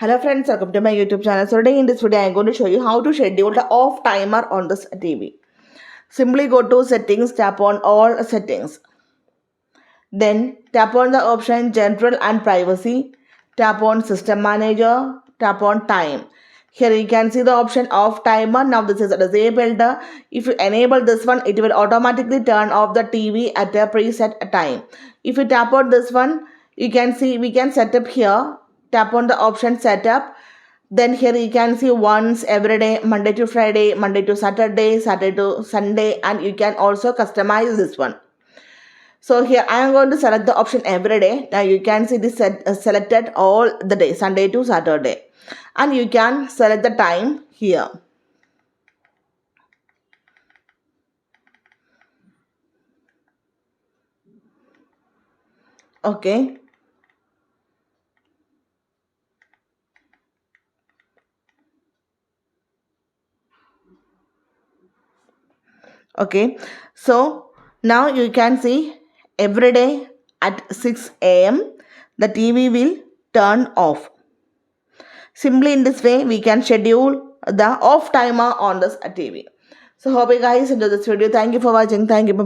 Hello friends, welcome to my YouTube channel. So today in this video I am going to show you how to schedule the off timer on this TV. Simply go to settings, tap on all settings. Then tap on the option general and privacy. Tap on system manager, tap on time. Here you can see the option off timer. Now this is disabled. If you enable this one, it will automatically turn off the TV at a preset time. If you tap on this one, you can see we can set up here. Tap on the option setup. Then here you can see once every day, Monday to Friday, Monday to Saturday, Saturday to Sunday, and you can also customize this one. So here I am going to select the option every day. Now you can see this selected all the day, Sunday to Saturday. And you can select the time here. Okay. Okay. So now you can see every day at 6 a.m. the TV will turn off. Simply in this way we can schedule the off timer on this TV. So hope you guys enjoy this video. Thank you for watching. Thank you. Bye-bye.